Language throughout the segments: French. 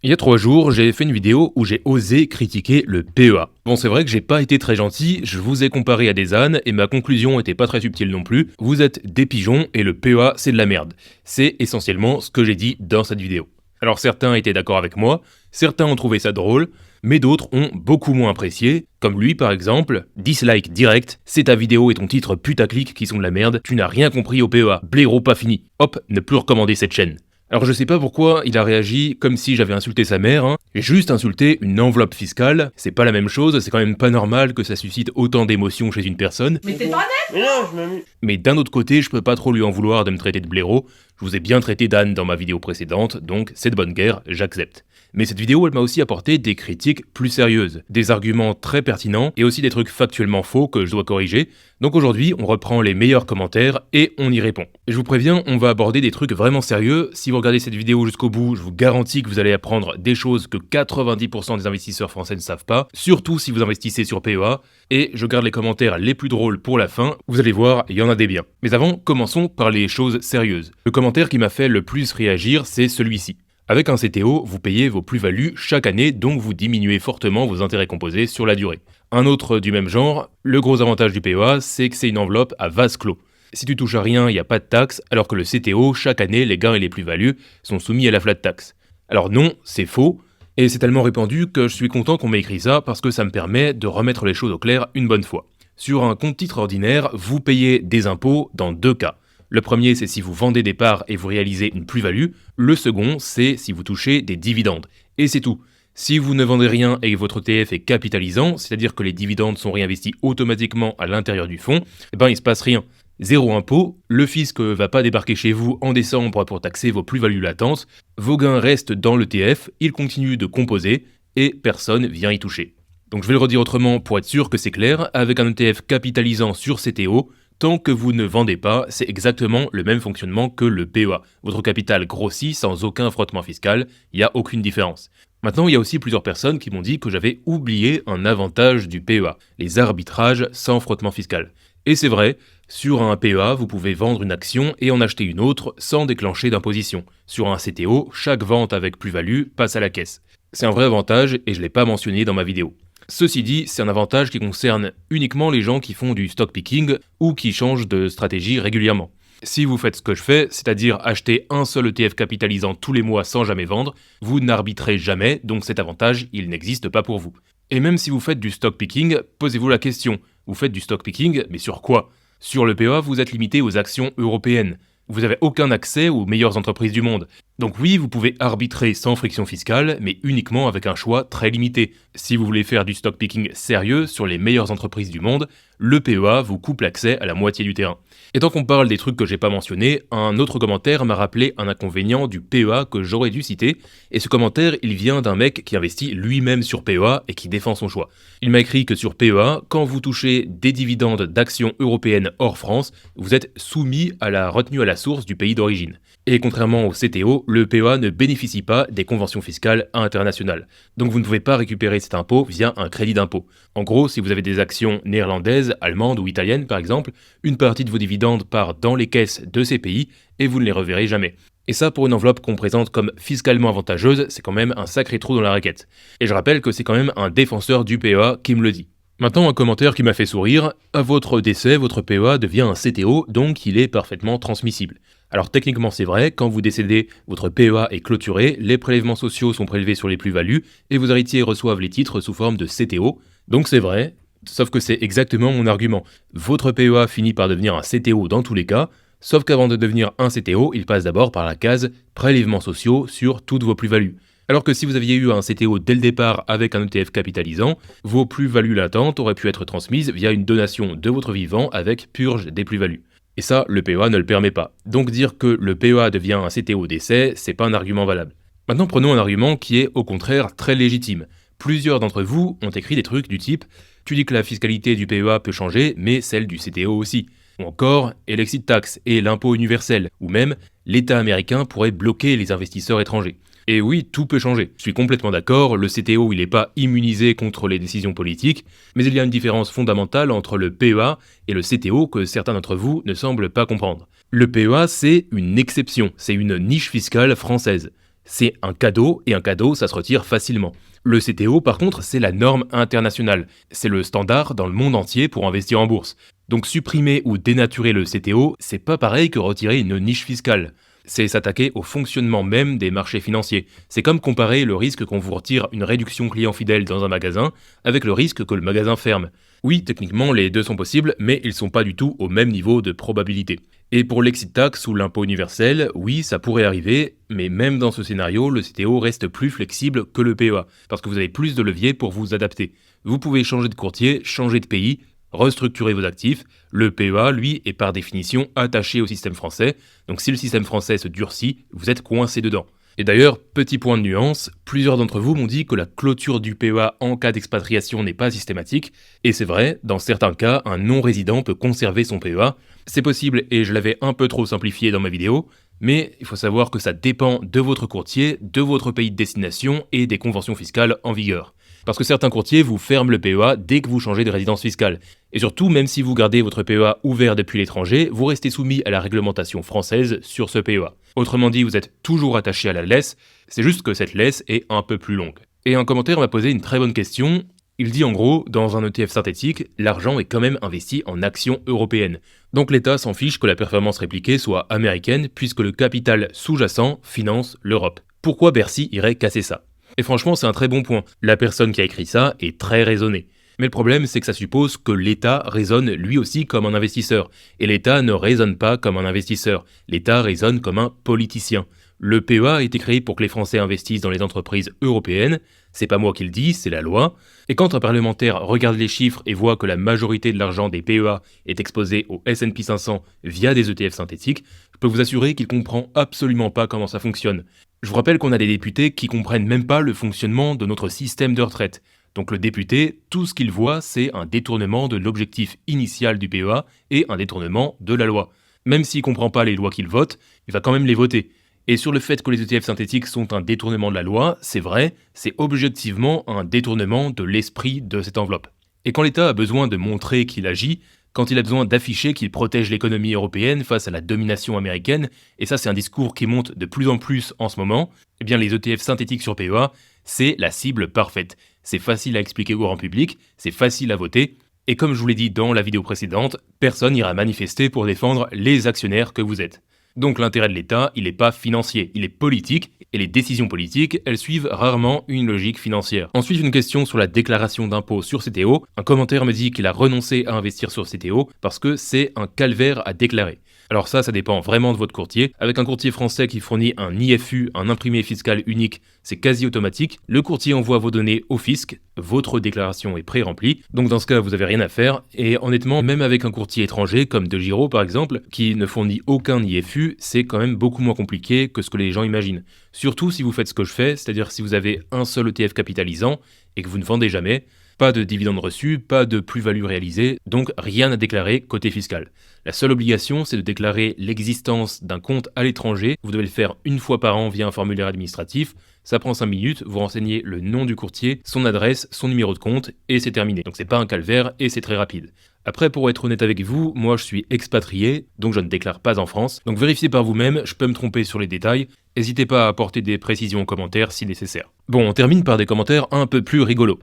Il y a 3 jours, j'ai fait une vidéo où j'ai osé critiquer le PEA. Bon, c'est vrai que j'ai pas été très gentil, je vous ai comparé à des ânes et ma conclusion était pas très subtile non plus. Vous êtes des pigeons et le PEA c'est de la merde. C'est essentiellement ce que j'ai dit dans cette vidéo. Alors certains étaient d'accord avec moi, certains ont trouvé ça drôle, mais d'autres ont beaucoup moins apprécié, comme lui par exemple, dislike direct, c'est ta vidéo et ton titre putaclic qui sont de la merde, tu n'as rien compris au PEA, blaireau pas fini, hop, ne plus recommander cette chaîne. Alors je sais pas pourquoi il a réagi comme si j'avais insulté sa mère, J'ai juste insulté une enveloppe fiscale, c'est pas la même chose, c'est quand même pas normal que ça suscite autant d'émotions chez une personne. Mais t'es pas net. Mais non, je m'amuse. Mais d'un autre côté, je peux pas trop lui en vouloir de me traiter de blaireau, je vous ai bien traité d'âne dans ma vidéo précédente, donc c'est de bonne guerre, j'accepte. Mais cette vidéo, elle m'a aussi apporté des critiques plus sérieuses, des arguments très pertinents et aussi des trucs factuellement faux que je dois corriger. Donc aujourd'hui, on reprend les meilleurs commentaires et on y répond. Et je vous préviens, on va aborder des trucs vraiment sérieux. Si vous regardez cette vidéo jusqu'au bout, je vous garantis que vous allez apprendre des choses que 90% des investisseurs français ne savent pas, surtout si vous investissez sur PEA. Et je garde les commentaires les plus drôles pour la fin, vous allez voir, il y en a des biens. Mais avant, commençons par les choses sérieuses. Le commentaire qui m'a fait le plus réagir, c'est celui-ci. Avec un CTO, vous payez vos plus-values chaque année, donc vous diminuez fortement vos intérêts composés sur la durée. Un autre du même genre, le gros avantage du PEA, c'est que c'est une enveloppe à vase clos. Si tu touches à rien, il n'y a pas de taxe, alors que le CTO, chaque année, les gains et les plus-values sont soumis à la flat tax. Alors non, c'est faux, et c'est tellement répandu que je suis content qu'on m'ait écrit ça parce que ça me permet de remettre les choses au clair une bonne fois. Sur un compte titre ordinaire, vous payez des impôts dans 2 cas. Le premier, c'est si vous vendez des parts et vous réalisez une plus-value. Le second, c'est si vous touchez des dividendes. Et c'est tout. Si vous ne vendez rien et que votre ETF est capitalisant, c'est-à-dire que les dividendes sont réinvestis automatiquement à l'intérieur du fonds, il se passe rien. Zéro impôt, le fisc va pas débarquer chez vous en décembre pour taxer vos plus-values latentes, vos gains restent dans l'ETF, ils continuent de composer et personne vient y toucher. Donc je vais le redire autrement pour être sûr que c'est clair, avec un ETF capitalisant sur CTO, tant que vous ne vendez pas, c'est exactement le même fonctionnement que le PEA. Votre capital grossit sans aucun frottement fiscal, il n'y a aucune différence. Maintenant, il y a aussi plusieurs personnes qui m'ont dit que j'avais oublié un avantage du PEA, les arbitrages sans frottement fiscal. Et c'est vrai, sur un PEA, vous pouvez vendre une action et en acheter une autre sans déclencher d'imposition. Sur un CTO, chaque vente avec plus-value passe à la caisse. C'est un vrai avantage et je ne l'ai pas mentionné dans ma vidéo. Ceci dit, c'est un avantage qui concerne uniquement les gens qui font du stock picking ou qui changent de stratégie régulièrement. Si vous faites ce que je fais, c'est-à-dire acheter un seul ETF capitalisant tous les mois sans jamais vendre, vous n'arbitrez jamais, donc cet avantage, il n'existe pas pour vous. Et même si vous faites du stock picking, posez-vous la question, vous faites du stock picking, mais sur quoi ? Sur le PEA, vous êtes limité aux actions européennes. Vous n'avez aucun accès aux meilleures entreprises du monde. Donc oui, vous pouvez arbitrer sans friction fiscale, mais uniquement avec un choix très limité. Si vous voulez faire du stock picking sérieux sur les meilleures entreprises du monde, le PEA vous coupe l'accès à la moitié du terrain. Et tant qu'on parle des trucs que j'ai pas mentionnés, un autre commentaire m'a rappelé un inconvénient du PEA que j'aurais dû citer, et ce commentaire, il vient d'un mec qui investit lui-même sur PEA et qui défend son choix. Il m'a écrit que sur PEA, quand vous touchez des dividendes d'actions européennes hors France, vous êtes soumis à la retenue à la source du pays d'origine. Et contrairement au CTO, le PEA ne bénéficie pas des conventions fiscales internationales. Donc vous ne pouvez pas récupérer cet impôt via un crédit d'impôt. En gros, si vous avez des actions néerlandaises, allemandes ou italiennes par exemple, une partie de vos dividendes part dans les caisses de ces pays et vous ne les reverrez jamais. Et ça, pour une enveloppe qu'on présente comme fiscalement avantageuse, c'est quand même un sacré trou dans la raquette. Et je rappelle que c'est quand même un défenseur du PEA qui me le dit. Maintenant, un commentaire qui m'a fait sourire. À votre décès, votre PEA devient un CTO, donc il est parfaitement transmissible. Alors techniquement c'est vrai, quand vous décédez, votre PEA est clôturé, les prélèvements sociaux sont prélevés sur les plus-values, et vos héritiers reçoivent les titres sous forme de CTO. Donc c'est vrai, sauf que c'est exactement mon argument. Votre PEA finit par devenir un CTO dans tous les cas, sauf qu'avant de devenir un CTO, il passe d'abord par la case prélèvements sociaux sur toutes vos plus-values. Alors que si vous aviez eu un CTO dès le départ avec un ETF capitalisant, vos plus-values latentes auraient pu être transmises via une donation de votre vivant avec purge des plus-values. Et ça, le PEA ne le permet pas. Donc dire que le PEA devient un CTO au décès, c'est pas un argument valable. Maintenant prenons un argument qui est au contraire très légitime. Plusieurs d'entre vous ont écrit des trucs du type « Tu dis que la fiscalité du PEA peut changer, mais celle du CTO aussi ». Ou encore « Et l'exit tax et l'impôt universel ». Ou même « L'État américain pourrait bloquer les investisseurs étrangers ». Et oui, tout peut changer. Je suis complètement d'accord, le CTO il n'est pas immunisé contre les décisions politiques, mais il y a une différence fondamentale entre le PEA et le CTO que certains d'entre vous ne semblent pas comprendre. Le PEA c'est une exception, c'est une niche fiscale française. C'est un cadeau, et un cadeau, ça se retire facilement. Le CTO, par contre, c'est la norme internationale. C'est le standard dans le monde entier pour investir en bourse. Donc supprimer ou dénaturer le CTO, c'est pas pareil que retirer une niche fiscale. C'est s'attaquer au fonctionnement même des marchés financiers. C'est comme comparer le risque qu'on vous retire une réduction client fidèle dans un magasin avec le risque que le magasin ferme. Oui, techniquement, les deux sont possibles, mais ils sont pas du tout au même niveau de probabilité. Et pour l'exit tax ou l'impôt universel, oui, ça pourrait arriver, mais même dans ce scénario, le CTO reste plus flexible que le PEA, parce que vous avez plus de leviers pour vous adapter. Vous pouvez changer de courtier, changer de pays, restructurer vos actifs. Le PEA, lui, est par définition attaché au système français, donc si le système français se durcit, vous êtes coincé dedans. Et d'ailleurs, petit point de nuance, plusieurs d'entre vous m'ont dit que la clôture du PEA en cas d'expatriation n'est pas systématique, et c'est vrai, dans certains cas, un non-résident peut conserver son PEA. C'est possible, et je l'avais un peu trop simplifié dans ma vidéo, mais il faut savoir que ça dépend de votre courtier, de votre pays de destination et des conventions fiscales en vigueur. Parce que certains courtiers vous ferment le PEA dès que vous changez de résidence fiscale. Et surtout, même si vous gardez votre PEA ouvert depuis l'étranger, vous restez soumis à la réglementation française sur ce PEA. Autrement dit, vous êtes toujours attaché à la laisse, c'est juste que cette laisse est un peu plus longue. Et un commentaire m'a posé une très bonne question. Il dit en gros, dans un ETF synthétique, l'argent est quand même investi en actions européennes. Donc l'État s'en fiche que la performance répliquée soit américaine, puisque le capital sous-jacent finance l'Europe. Pourquoi Bercy irait casser ça ? Et franchement, c'est un très bon point. La personne qui a écrit ça est très raisonnée. Mais le problème, c'est que ça suppose que l'État raisonne lui aussi comme un investisseur. Et l'État ne raisonne pas comme un investisseur. L'État raisonne comme un politicien. Le PEA a été créé pour que les Français investissent dans les entreprises européennes. C'est pas moi qui le dis, c'est la loi. Et quand un parlementaire regarde les chiffres et voit que la majorité de l'argent des PEA est exposé au S&P 500 via des ETF synthétiques, je peux vous assurer qu'il comprend absolument pas comment ça fonctionne. Je vous rappelle qu'on a des députés qui comprennent même pas le fonctionnement de notre système de retraite. Donc le député, tout ce qu'il voit, c'est un détournement de l'objectif initial du PEA et un détournement de la loi. Même s'il comprend pas les lois qu'il vote, il va quand même les voter. Et sur le fait que les ETF synthétiques sont un détournement de la loi, c'est vrai, c'est objectivement un détournement de l'esprit de cette enveloppe. Et quand l'État a besoin de montrer qu'il agit, quand il a besoin d'afficher qu'il protège l'économie européenne face à la domination américaine, et ça c'est un discours qui monte de plus en plus en ce moment, eh bien les ETF synthétiques sur PEA, c'est la cible parfaite. C'est facile à expliquer au grand public, c'est facile à voter, et comme je vous l'ai dit dans la vidéo précédente, personne n'ira manifester pour défendre les actionnaires que vous êtes. Donc l'intérêt de l'État, il n'est pas financier, il est politique, et les décisions politiques, elles suivent rarement une logique financière. Ensuite, une question sur la déclaration d'impôt sur CTO. Un commentaire me dit qu'il a renoncé à investir sur CTO parce que c'est un calvaire à déclarer. Alors ça dépend vraiment de votre courtier. Avec un courtier français qui fournit un IFU, un imprimé fiscal unique, c'est quasi automatique. Le courtier envoie vos données au fisc, votre déclaration est pré-remplie, donc dans ce cas vous avez rien à faire. Et honnêtement, même avec un courtier étranger comme DeGiro par exemple, qui ne fournit aucun IFU, c'est quand même beaucoup moins compliqué que ce que les gens imaginent. Surtout si vous faites ce que je fais, c'est-à-dire si vous avez un seul ETF capitalisant et que vous ne vendez jamais, pas de dividendes reçus, pas de plus-value réalisée, donc rien à déclarer côté fiscal. La seule obligation, c'est de déclarer l'existence d'un compte à l'étranger. Vous devez le faire une fois par an via un formulaire administratif. Ça prend 5 minutes, vous renseignez le nom du courtier, son adresse, son numéro de compte, et c'est terminé. Donc c'est pas un calvaire, et c'est très rapide. Après, pour être honnête avec vous, moi je suis expatrié, donc je ne déclare pas en France. Donc vérifiez par vous-même, je peux me tromper sur les détails. N'hésitez pas à apporter des précisions en commentaire si nécessaire. Bon, on termine par des commentaires un peu plus rigolos.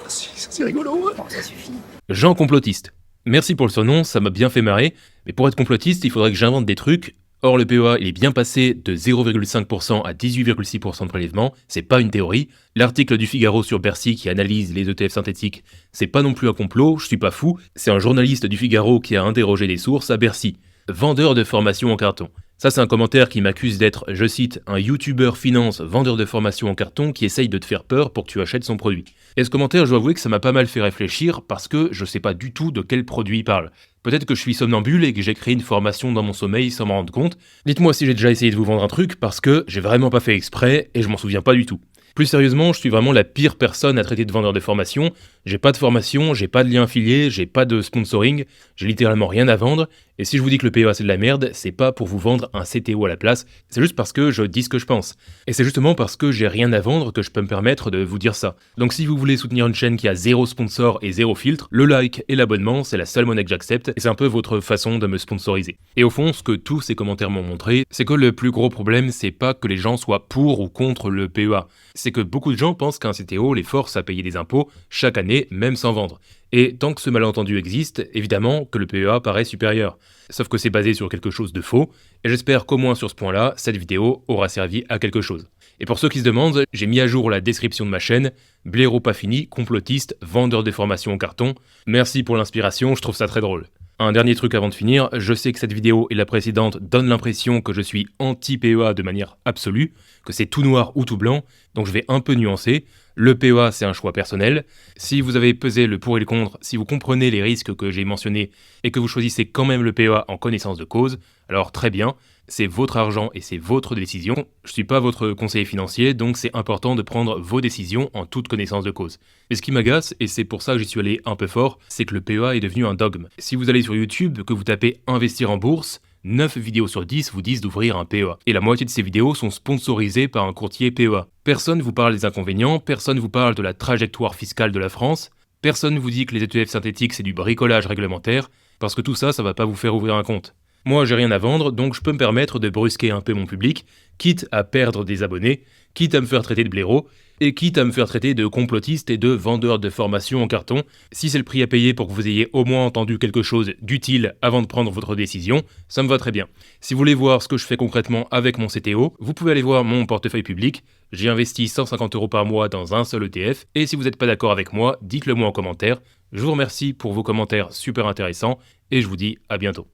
C'est rigolo. Oh, ça suffit. Jean Complotiste. Merci pour le surnom, ça m'a bien fait marrer. Mais pour être complotiste, il faudrait que j'invente des trucs. Or, le PEA, il est bien passé de 0,5% à 18,6% de prélèvement, c'est pas une théorie. L'article du Figaro sur Bercy qui analyse les ETF synthétiques, c'est pas non plus un complot, je suis pas fou, c'est un journaliste du Figaro qui a interrogé des sources à Bercy. Vendeur de formation en carton. Ça, c'est un commentaire qui m'accuse d'être, je cite, un youtubeur finance vendeur de formation en carton qui essaye de te faire peur pour que tu achètes son produit. Et ce commentaire, je dois avouer que ça m'a pas mal fait réfléchir parce que je sais pas du tout de quel produit il parle. Peut-être que je suis somnambule et que j'ai créé une formation dans mon sommeil sans m'en rendre compte. Dites-moi si j'ai déjà essayé de vous vendre un truc parce que j'ai vraiment pas fait exprès et je m'en souviens pas du tout. Plus sérieusement, je suis vraiment la pire personne à traiter de vendeur de formation. J'ai pas de formation, j'ai pas de lien affilié, j'ai pas de sponsoring, j'ai littéralement rien à vendre. Et si je vous dis que le PEA c'est de la merde, c'est pas pour vous vendre un CTO à la place, c'est juste parce que je dis ce que je pense. Et c'est justement parce que j'ai rien à vendre que je peux me permettre de vous dire ça. Donc si vous voulez soutenir une chaîne qui a 0 sponsor et 0 filtre, le like et l'abonnement c'est la seule monnaie que j'accepte, et c'est un peu votre façon de me sponsoriser. Et au fond, ce que tous ces commentaires m'ont montré, c'est que le plus gros problème c'est pas que les gens soient pour ou contre le PEA. C'est que beaucoup de gens pensent qu'un CTO les force à payer des impôts chaque année, même sans vendre. Et tant que ce malentendu existe, évidemment que le PEA paraît supérieur. Sauf que c'est basé sur quelque chose de faux, et j'espère qu'au moins sur ce point-là, cette vidéo aura servi à quelque chose. Et pour ceux qui se demandent, j'ai mis à jour la description de ma chaîne, blaireau pas fini, complotiste, vendeur de formation en carton. Merci pour l'inspiration, je trouve ça très drôle. Un dernier truc avant de finir, je sais que cette vidéo et la précédente donnent l'impression que je suis anti-PEA de manière absolue, que c'est tout noir ou tout blanc, donc je vais un peu nuancer. Le PEA c'est un choix personnel. Si vous avez pesé le pour et le contre, si vous comprenez les risques que j'ai mentionnés et que vous choisissez quand même le PEA en connaissance de cause, alors très bien, c'est votre argent et c'est votre décision. Je suis pas votre conseiller financier, donc c'est important de prendre vos décisions en toute connaissance de cause. Mais ce qui m'agace, et c'est pour ça que j'y suis allé un peu fort, c'est que le PEA est devenu un dogme. Si vous allez sur YouTube, que vous tapez investir en bourse, 9 vidéos sur 10 vous disent d'ouvrir un PEA. Et la moitié de ces vidéos sont sponsorisées par un courtier PEA. Personne vous parle des inconvénients, personne vous parle de la trajectoire fiscale de la France, personne vous dit que les ETF synthétiques c'est du bricolage réglementaire, parce que tout ça, ça va pas vous faire ouvrir un compte. Moi, j'ai rien à vendre, donc je peux me permettre de brusquer un peu mon public, quitte à perdre des abonnés, quitte à me faire traiter de blaireau, et quitte à me faire traiter de complotiste et de vendeur de formation en carton. Si c'est le prix à payer pour que vous ayez au moins entendu quelque chose d'utile avant de prendre votre décision, ça me va très bien. Si vous voulez voir ce que je fais concrètement avec mon CTO, vous pouvez aller voir mon portefeuille public. J'ai investi 150 € par mois dans un seul ETF, et si vous n'êtes pas d'accord avec moi, dites-le moi en commentaire. Je vous remercie pour vos commentaires super intéressants, et je vous dis à bientôt.